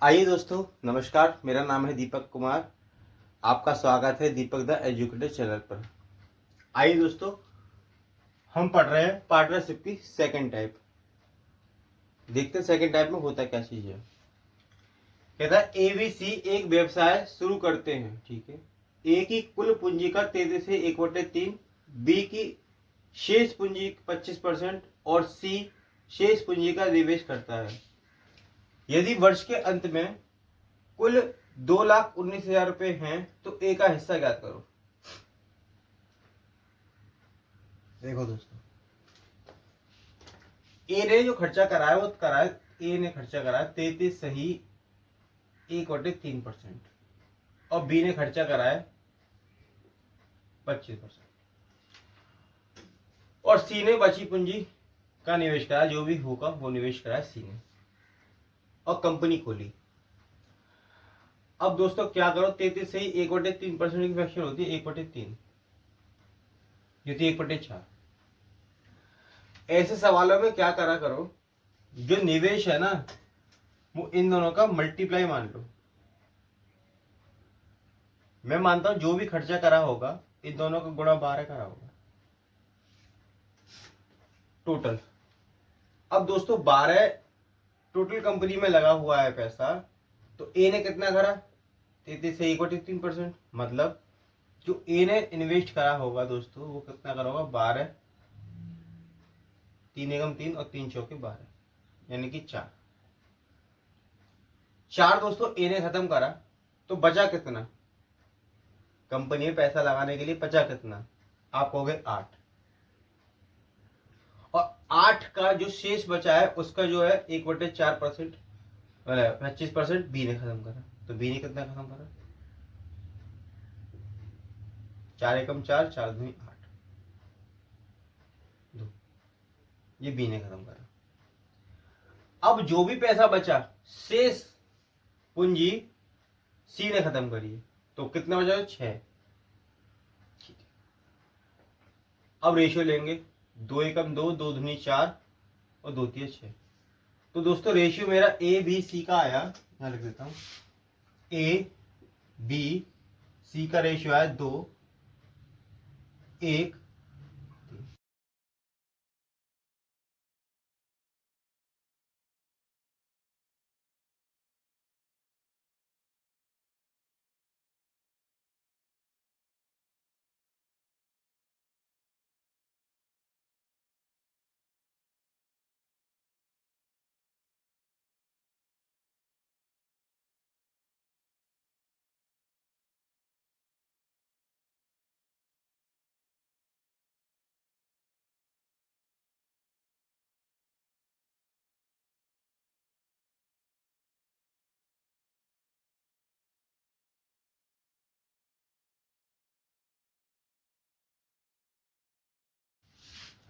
आइए दोस्तों, नमस्कार। मेरा नाम है दीपक कुमार। आपका स्वागत है दीपक द एजुकेटर चैनल पर। आइए दोस्तों, हम पढ़ रहे हैं पार्टनरशिप की सेकंड टाइप। देखते हैं सेकंड टाइप में होता क्या चीज है। कहता है एबीसी एक व्यवसाय शुरू करते हैं, ठीक है। ए की कुल पूंजी का 33 से 1/3, बी की शेष पूंजी 25% और सी शेष पूंजी का निवेश करता है। यदि वर्ष के अंत में कुल 2,19,000 रुपए हैं तो ए का हिस्सा ज्ञात करो। देखो दोस्तों, ए ने जो खर्चा कराया वो कराया, ए ने खर्चा कराया 33 सही 1/3% और बी ने खर्चा कराया 25% और सी ने बची पूंजी का निवेश कराया, जो भी होगा वो निवेश कराया सी ने और कंपनी खोली। अब दोस्तों क्या करो, 33 सही 1/3% की फ्रैक्शन होती है 1/3, ये थी 1/4। ऐसे सवालों में क्या करा करो, जो निवेश है ना वो इन दोनों का मल्टीप्लाई मान लो। मैं मानता हूं जो भी खर्चा करा होगा इन दोनों का गुणा 12 करा होगा टोटल। अब दोस्तों 12 टोटल कंपनी में लगा हुआ है पैसा, तो ए ने कितना करा 33 से 1/3%, मतलब जो ए ने इन्वेस्ट करा होगा दोस्तों वो कितना करा होगा 12, 3 एकम 3 और 3 चौके 12, यानी कि 4 दोस्तों ए ने खत्म करा। तो बचा कितना, कंपनी में पैसा लगाने के लिए बचा कितना, आप कहोगे 8, और 8 का जो शेष बचा है उसका जो है 1/4%, 25% बी ने खत्म करा। तो बी ने कितना खत्म करा, 4 एकम 4, 4 दूनी 8, 2, ये बी ने खत्म करा। अब जो भी पैसा बचा शेष पूंजी सी ने खत्म करी है, तो कितना बचा 6। अब रेशियो लेंगे, 2 एकम 2, 2 दूनी 4 और 2 तिया 6। तो दोस्तों रेशियो मेरा ए बी सी का आया, यहां लिख देता हूं, ए बी सी का रेशियो आया 2, 1, 3।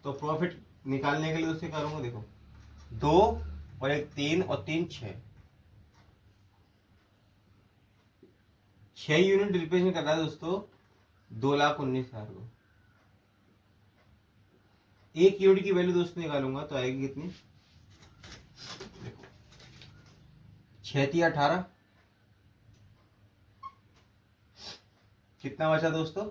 तो प्रॉफिट निकालने के लिए उससे करूंगा, देखो 2 और 1 3 और 3 6, 6 यूनिट रिप्रेजेंट कर रहा है दोस्तों 2,19,000 को। एक यूनिट की वैल्यू दोस्तों निकालूंगा तो आएगी कितनी, 6 तिया 18, कितना बचा दोस्तों,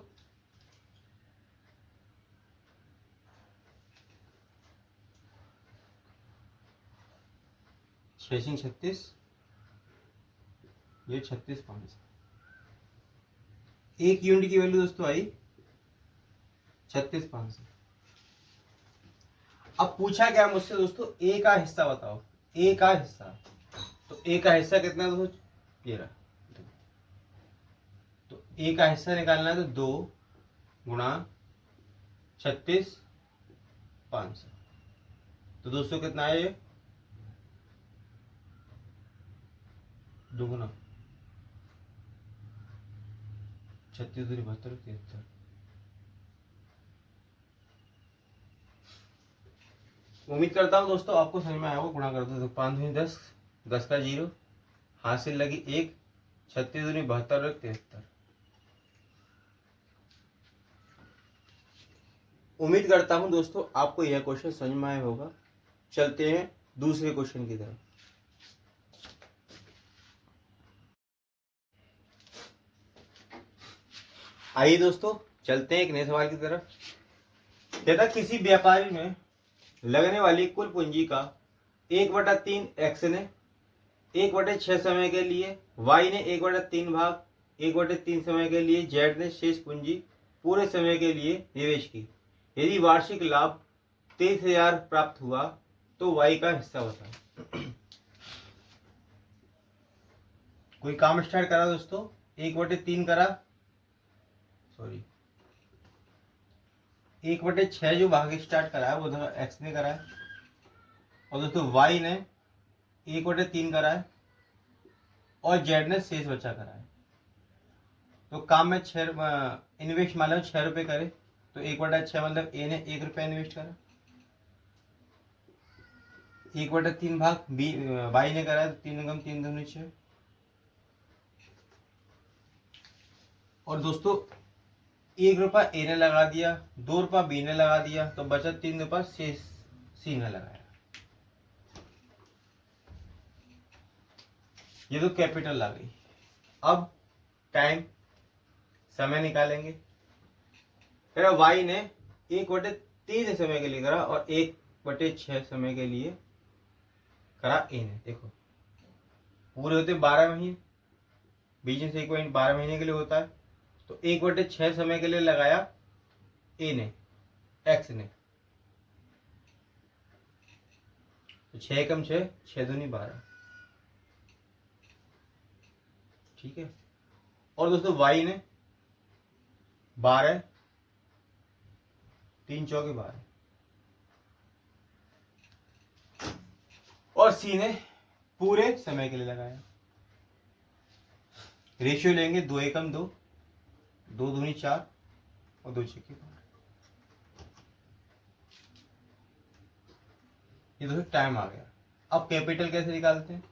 6 36, ये 36,500। एक यूनिट की वैल्यू दोस्तों आई 36,500। अब पूछा क्या मुझसे दोस्तों, ए का हिस्सा बताओ, ए का हिस्सा। तो ए का हिस्सा कितना है दोस्तों, 13। तो ए का हिस्सा निकालना है तो 2 गुणा 36,500। तो दोस्तों कितना है ये, दुगुना 36 दूनी 72 73। उम्मीद करता हूं दोस्तों आपको समझ में आया होगा। गुणा कर दो तो 5 दूनी 10, 10 का 0, हासिल लगी 1, 36 दूनी 72 और 73। उम्मीद करता हूं दोस्तों आपको यह क्वेश्चन समझ में आया होगा। चलते हैं दूसरे क्वेश्चन की तरफ। आइए दोस्तों चलते हैं एक नए सवाल की तरफ। कहता किसी व्यापारी में लगने वाली कुल पूंजी का 1/3 एक्स ने 1/6 समय के लिए, वाई ने 1/3 भाग 1/3 समय के लिए, जेड ने शेष पूंजी पूरे समय के लिए निवेश की। यदि वार्षिक लाभ 23,000 प्राप्त हुआ तो वाई का हिस्सा होता है। कोई काम स्टार्ट करा दोस्तों, 1/3 करा, सॉरी 1/6 जो भाग स्टार्ट करा है वो एक्स ने करा है, और दोस्तों वाई ने 1/3 करा है, और जेड ने शेष बचा करा है। तो काम में इन्वेस्ट मान लो 6 रुपए करे, तो 1/6 मतलब ए ने 1 रुपया इन्वेस्ट करा, 1/3 भाग बी वाई ने करा, 3 3 दूनी 6। और दोस्तों 1 रुपया ए ने लगा दिया, 2 रुपया बी ने लगा दिया, तो बचा 3 रुपया शेष सी ने लगाया। ये तो कैपिटल आ गई। अब टाइम समय निकालेंगे। वाई ने 1/3 समय के लिए करा और 1/6 समय के लिए करा ए ने। देखो पूरे होते 12 महीने, बीच में से 1.12 महीने के लिए होता है, तो 1/6 समय के लिए लगाया ए ने, एक्स ने, तो 6 कम 6, 6 दूनी 12, ठीक है। और दोस्तों वाई ने 12, 3 चौके 12, और सी ने पूरे समय के लिए लगाया। रेशियो लेंगे 2 एकम 2, 2 दूनी 4 और 2 छक्के 12। ये दोस्तों टाइम आ गया। अब कैपिटल कैसे निकालते हैं,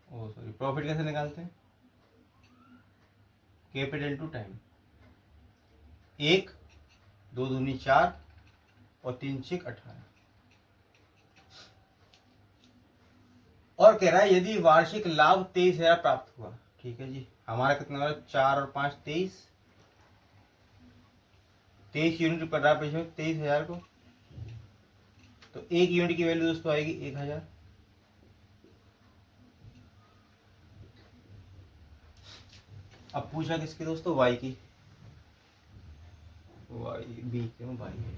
ओ सॉरी प्रॉफिट कैसे निकालते हैं, कैपिटल टू टाइम, 1 2 दूनी 4 और 3 6 18। और कह रहा है यदि वार्षिक लाभ 23,000 प्राप्त हुआ, ठीक है जी। हमारा कितना हुआ, 4 और 5 23, 23 यूनिट पर 23,000 को, तो 1 यूनिट की वैल्यू दोस्तों आएगी 1,000। अब पूछा किसकी दोस्तों, वाई की, वाई बी क्यों वाई है,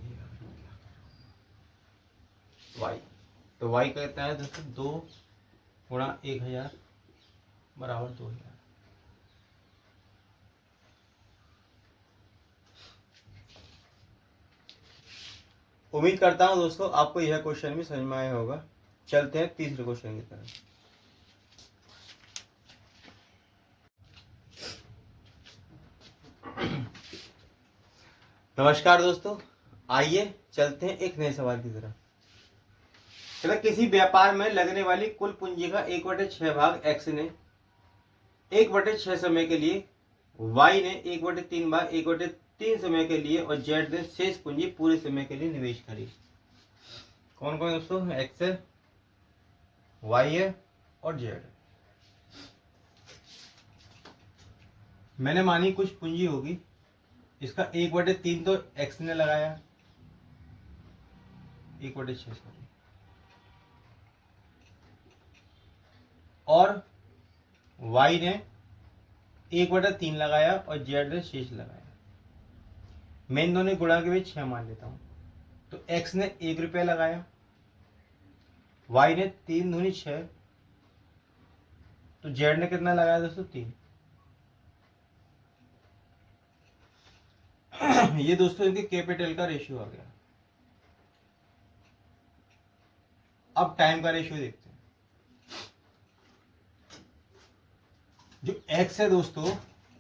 वाई, तो वाई कहता है दोस्तों 2 गुणा 1,000 बराबर 2,000। उम्मीद करता हूं दोस्तों आपको यह क्वेश्चन भी समझ में आया होगा। चलते हैं तीसरे क्वेश्चन की तरफ। नमस्कार दोस्तों, आइए चलते हैं एक नए सवाल की तरफ। किसी व्यापार में लगने वाली कुल पूंजी का 1/6 भाग एक्स ने 1/6 समय के लिए, वाई ने 1/3 भाग 1/3 समय के लिए, और जेड ने शेष पूंजी पूरे समय के लिए निवेश करी। कौन कौन दोस्तों, एक्स है, वाई है और जेड। मैंने मानी कुछ पूंजी होगी, इसका 1/3 तो एक्स ने लगाया, 1/6 सॉरी, और वाई ने 1/3 लगाया और जेड ने शेष लगाया। मैं इन दोनों गुणा के बीच 6 मान लेता हूं, तो एक्स ने 1 रुपया लगाया, वाई ने 3 दूनी 6, तो जेड ने कितना लगाया दोस्तों 3। ये दोस्तों इनके कैपिटल का रेशियो आ गया। अब टाइम का रेशियो देखते हैं। जो एक्स है दोस्तों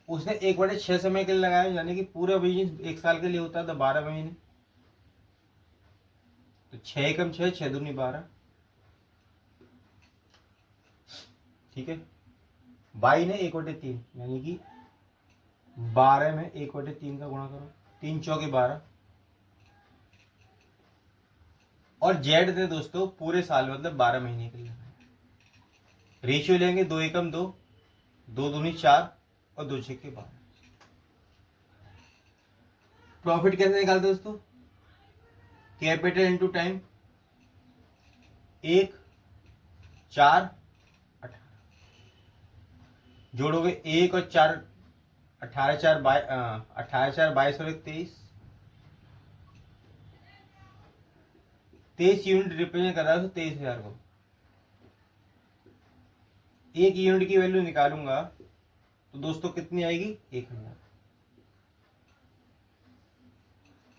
उसने 1/6 समय के लिए लगाया, यानी कि पूरा बिजनेस 1 साल के लिए होता था 12 महीने, तो 6 कम 6, 6 दूनी 12, ठीक है। वाई ने 1/3 यानी कि 12 में 1/3 का गुणा करो, 3 चौके 12, और जेड ने दोस्तों पूरे साल मतलब 12 महीने के लिए लगाया। रेशियो लेंगे 2 एकम 2, 2 दूनी 4 और 2 छक्के 12। प्रॉफिट कैसे निकालते दोस्तों? कैपिटल इंटू टाइम, 1 4 18, जोड़ोगे 1 और 4 18 4 22 और 23, 23 यूनिट रिप्रेजेंट कर रहा है तो 23,000 को। एक यूनिट की वैल्यू निकालूंगा तो दोस्तों कितनी आएगी? 1000।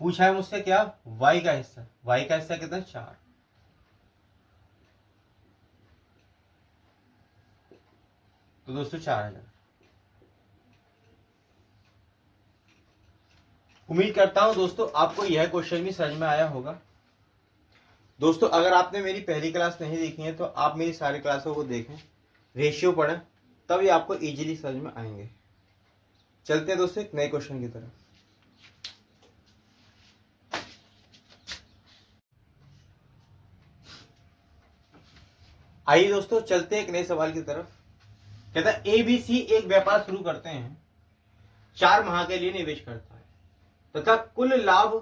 पूछा है मुझसे क्या? वाई का हिस्सा। वाई का हिस्सा कितना? 4। तो दोस्तों 4000। उम्मीद करता हूं दोस्तों आपको यह क्वेश्चन भी समझ में आया होगा। दोस्तों अगर आपने मेरी पहली क्लास नहीं देखी है तो आप मेरी सारी क्लासों को देखें, रेशियो पढ़ें, तभी आपको इजीली समझ में आएंगे। चलते हैं दोस्तों एक नए क्वेश्चन की तरफ। आइए दोस्तों चलते हैं एक नए सवाल की तरफ। कहता है एबीसी एक व्यापार शुरू करते हैं, 4 माह के लिए निवेश करता है तथा कुल लाभ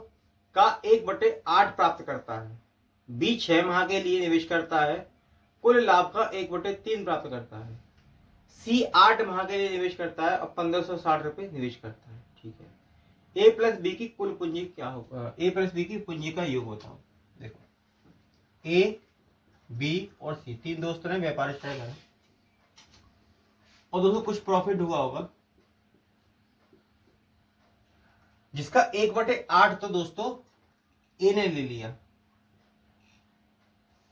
का 1/8 प्राप्त करता है। बी 6 माह के लिए निवेश करता है, कुल लाभ का 1/3 प्राप्त करता है। सी 8 माह के लिए निवेश करता है और 1560 रुपए निवेश करता है। ठीक है, ए प्लस बी की कुल पूंजी क्या होगा? ए प्लस बी की पूंजी का योग बताओ। देखो ए, बी और सी, 3 दोस्तों ने व्यापार स्टार्ट करा और दोस्तों कुछ प्रॉफिट हुआ होगा जिसका 1/8 तो दोस्तों ए ने ले लिया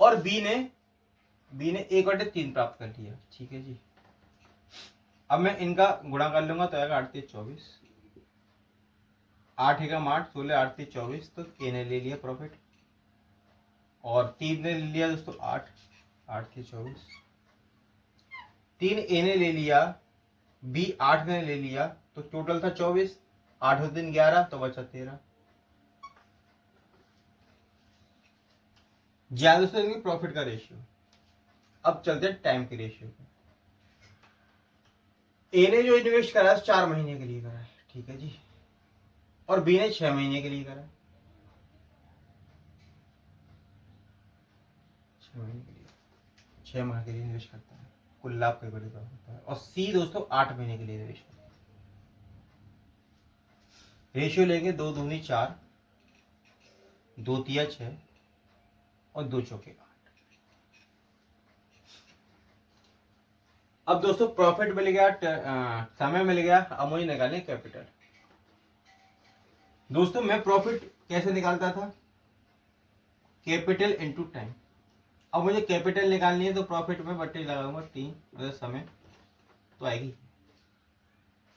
और बी ने 1/3 प्राप्त कर लिया। ठीक है जी। अब मैं इनका गुणा कर लूंगा तो आएगा 8 3 24, 8 एकम 8, 16 8 3 24, तो ए ने ले लिया प्रॉफिट और 3 ने ले लिया दोस्तों 8 8 3 24, 3 ए ने ले लिया, बी 8 ने ले लिया, तो टोटल था 24, 8 दिन 11 तो बचा 13। ज्यादा से देंगे प्रॉफिट का रेशियो। अब चलते हैं टाइम के रेशियो पे। ए ने जो इन्वेस्ट करा है 4 महीने के लिए करा है। ठीक है जी। और बी ने 6 महीने के लिए करा है, 6 महीने के लिए, 6 माह के लिए निवेश करता है, कुल लाभ कई बड़े होता है। और सी दोस्तों 8 महीने के लिए निवेश करता है। रेशियो लेंगे 2 दूनी 4, 2 तिया 6 और 2 चौके 8। अब दोस्तों प्रॉफिट मिल गया, समय मिल गया, अब मुझे निकालने कैपिटल। दोस्तों मैं प्रॉफिट कैसे निकालता था? Capital into time. अब मुझे कैपिटल निकालनी है तो प्रॉफिट में बट्टे लगाऊंगा 3 मतलब समय, तो आएगी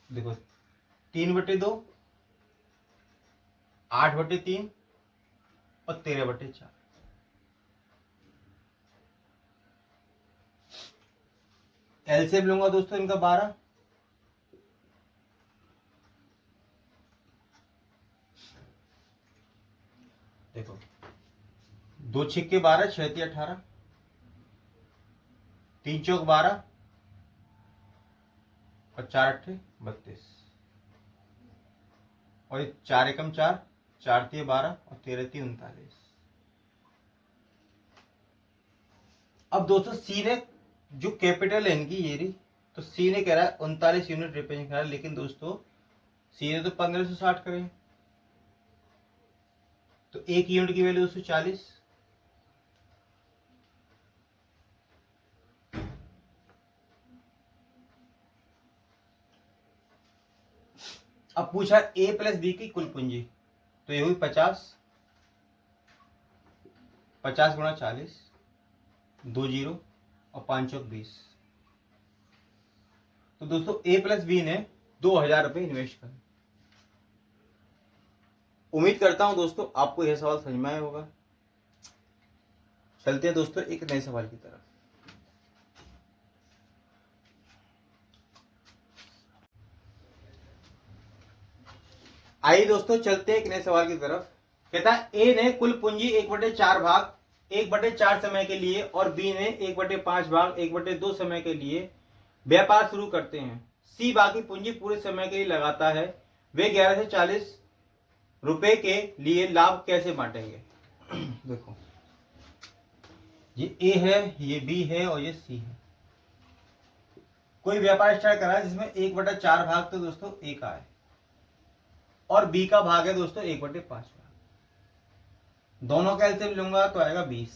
देखो 3/2, 8/3 और 13/4। एलसीएम लूंगा दोस्तों इनका 12, देखो 2 छिक्के 12, 6 तिया 18, 3 चौक 12 और 4 अट्ठे 32 और 4 एकम 4, 4 तिया 12 और 13 तिया 39। अब दोस्तों सी ने जो कैपिटल है इनकी ये रही, तो सी ने कह रहा है 39 यूनिट रिप्रेजेंट करा, लेकिन दोस्तों सी ने तो 1560 करे, तो एक यूनिट की वैल्यू 240। अब पूछा ए प्लस बी की कुल पूंजी, तो ये हुई 50, 50 गुणा 40, 2 जीरो और 5 चौक 20। तो दोस्तों ए प्लस बी ने 2000 रुपए इन्वेस्ट करे। उम्मीद करता हूं दोस्तों आपको यह सवाल समझ में आया होगा। चलते हैं दोस्तों एक नए सवाल की तरफ। आइए दोस्तों चलते हैं एक नए सवाल की तरफ। कहता है ए ने कुल पूंजी 1/4 भाग 1/4 समय के लिए और बी ने 1/5 भाग 1/2 समय के लिए व्यापार शुरू करते हैं। सी बाकी पूंजी पूरे समय के लिए लगाता है। वे 11 से 40 रुपए के लिए लाभ कैसे बांटेंगे? देखो, ये ए है, ये बी है और ये सी है। कोई व्यापार स्टार्ट करा है जिसमें 1/4 भाग तो दोस्तों ए का है और बी का भाग है दोस्तों 1/5 भाग। दोनों का एलसीएम लूंगा तो आएगा 20।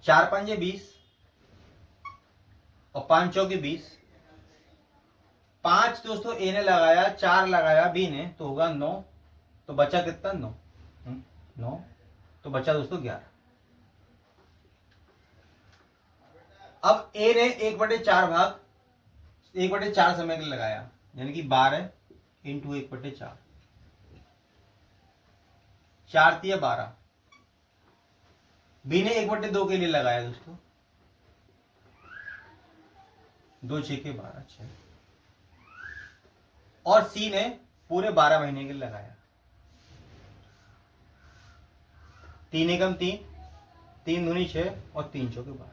4 पंजे 20 और 5 चौके 20। 5 दोस्तों ए ने लगाया, 4 लगाया बी ने, तो होगा 9। तो बचा कितना? 9 तो बचा दोस्तों 11। अब ए ने 1/4 भाग 1/4 समय के लिए लगाया, यानी कि 12 इंटू 1/4, 4 तिया 12। बी ने 1/2 के लिए लगाया दोस्तों, 2 6 12 6। और सी ने पूरे 12 महीने के लिए लगाया। 3 एकम 3, 3 दूनी 6 और 3 चौके 12।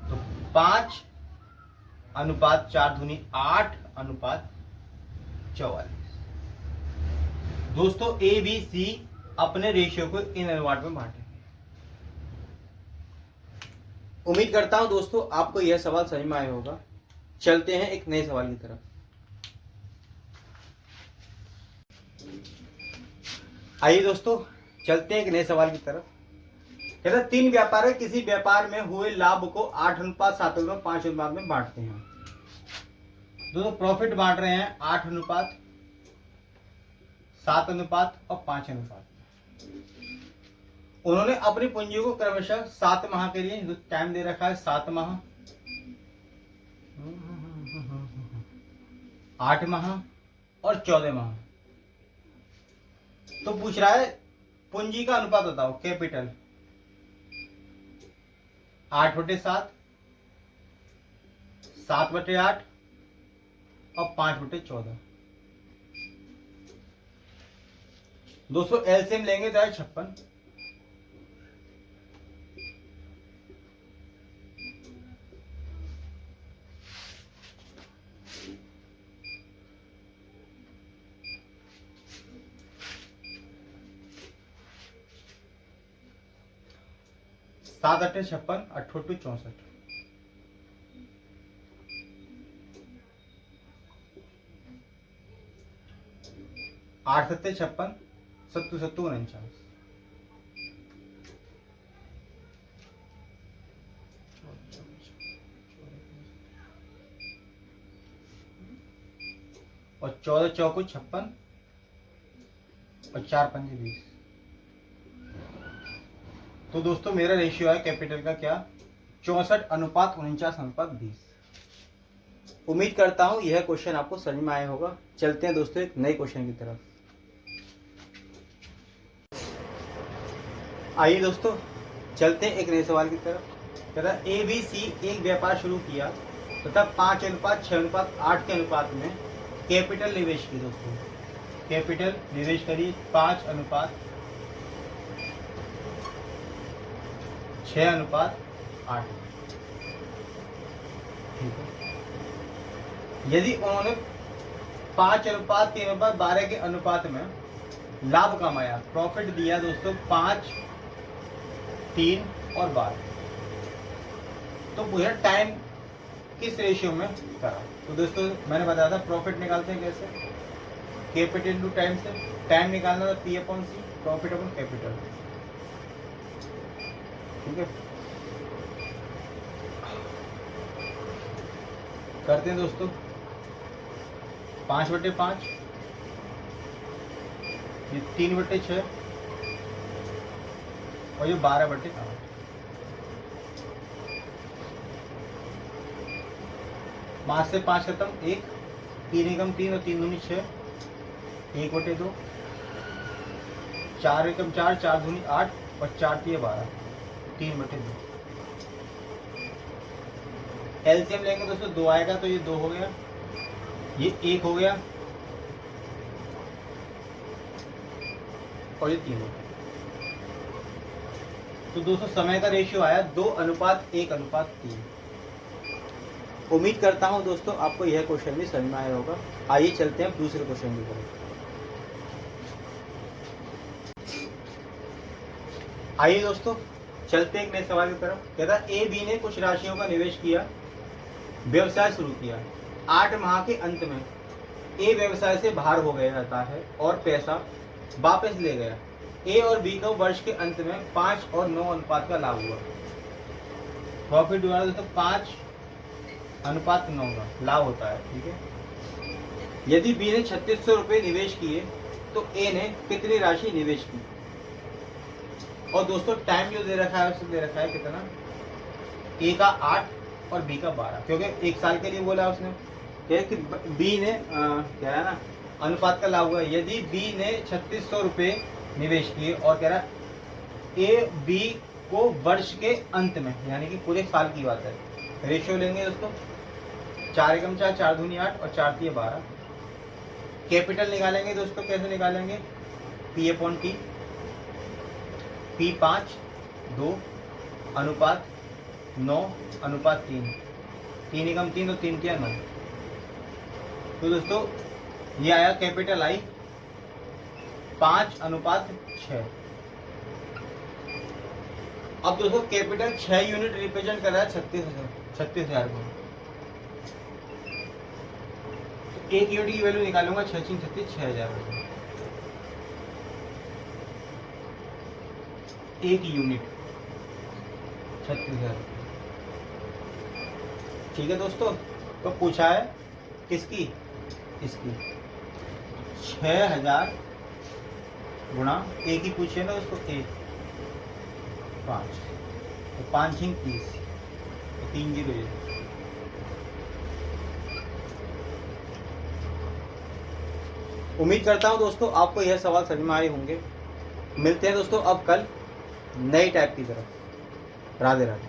तो 5:4 दूनी 8:44। दोस्तों ए बी सी अपने रेशियो को इन अनुपात में बांटेंगे। उम्मीद करता हूं दोस्तों आपको यह सवाल समझ में आया होगा। चलते हैं एक नए सवाल की तरफ। आइए दोस्तों चलते हैं एक नए सवाल की तरफ। कहता 3 व्यापारी किसी व्यापार में हुए लाभ को 8:7:5 अनुपात में बांटते हैं। दोस्तों प्रॉफिट बांट रहे हैं 8:7 और 5 अनुपात। उन्होंने अपनी पूंजी को क्रमशः 7 माह के लिए, टाइम दे रखा है 7 माह, 8 माह और 14 माह। तो पूछ रहा है पूंजी का अनुपात बताओ। कैपिटल 8/7, 7/8 और 5/14। दोस्तों एलसीएम लेंगे तो है 56। 7 8 56, 8 8 64। 8 7 56, 7 7 49। और 14 चौको 56 और 4 पंजे 20। तो दोस्तों मेरा रेशियो है कैपिटल का क्या? 64:49:20। उम्मीद करता हूं यह क्वेश्चन आपको समझ में आया होगा। चलते हैं दोस्तों एक नए क्वेश्चन की तरफ। आइए दोस्तों चलते हैं एक नए सवाल की तरफ। कहता है ए बी सी एक व्यापार शुरू किया तथा 5:6:8 के अनुपात में कैपिटल निवेश की। दोस्तों कैपिटल निवेश करिए 5:6:8। ठीक है। यदि उन्होंने 5:3:12 के अनुपात में लाभ कमाया, प्रॉफिट दिया दोस्तों 5, 3 और 12, तो पूछा टाइम किस रेशियो में करा। तो दोस्तों मैंने बताया था प्रॉफिट निकालते हैं कैसे, कैपिटल इनटू टाइम से। टाइम निकालना था P/C, प्रॉफिट अपॉन कैपिटल। ठीक है, करते हैं दोस्तों। 5/5, ये 3/6 और ये 12/8। 5 से 5 खत्म, 1, 3 एकम 3 और 3 दूनी 6, 1/2, 4 एकम 4, 4 दूनी 8 और 4 तिया 12, 3/2। एलसीएम लेंगे दोस्तों 2 आएगा तो ये 2 हो गया, ये 1 हो गया और ये 3 हो गया। तो दोस्तों समय का रेशियो आया 2:1:3। उम्मीद करता हूं दोस्तों आपको यह क्वेश्चन भी समझ में आया होगा। आइए चलते हैं अब दूसरे क्वेश्चन की तरफ। आइए दोस्तों चलते हैं एक नए सवाल की तरफ। कहता ए बी ने कुछ राशियों का निवेश किया, व्यवसाय शुरू किया। 8 माह के अंत में ए व्यवसाय से बाहर हो गया जाता है और पैसा वापस ले गया। ए और बी को वर्ष के अंत में 5 और 9 अनुपात का लाभ हुआ। प्रॉफिट हुआ दोस्तों 5:9 का लाभ होता है, ठीक है। यदि बी ने 3600 रुपये निवेश किए तो ए ने कितनी राशि निवेश की। और दोस्तों टाइम जो दे रखा है उससे दे रखा है कितना, ए का 8 और बी का 12, क्योंकि 1 साल के लिए बोला उसने। कि बी ने क्या है ना, अनुपात का लाभ हुआ। यदि बी ने 3600 रुपये निवेश किए और कह रहा ए बी को वर्ष के अंत में, यानी कि पूरे साल की बात है। रेशियो लेंगे दोस्तों 4 एकम 4, 4 दूनी 8 और 4 तिये 12। कैपिटल निकालेंगे दोस्तों, कैसे निकालेंगे, P अपॉन T, P 5:2 अनुपात 9:3। 3 एकम 3 और 3 तिया 9। तो दोस्तों ये आया कैपिटल आई 5:6। अब दोस्तों कैपिटल 6 यूनिट रिप्रेजेंट कर रहा है 36,000 को। तो 1 यूनिट की वैल्यू निकालूंगा 6,36,6000। 1 यूनिट 36,000, ठीक है दोस्तों। तो पूछा है किसकी, इसकी 6,000 गुणा एक ही पूछे ना उसको, 1 5, तो 5 6 30, तो 3 0 है। उम्मीद करता हूं दोस्तों आपको यह सवाल समझ में आए होंगे। मिलते हैं दोस्तों अब कल नई टाइप की तरफ। राधे राधे।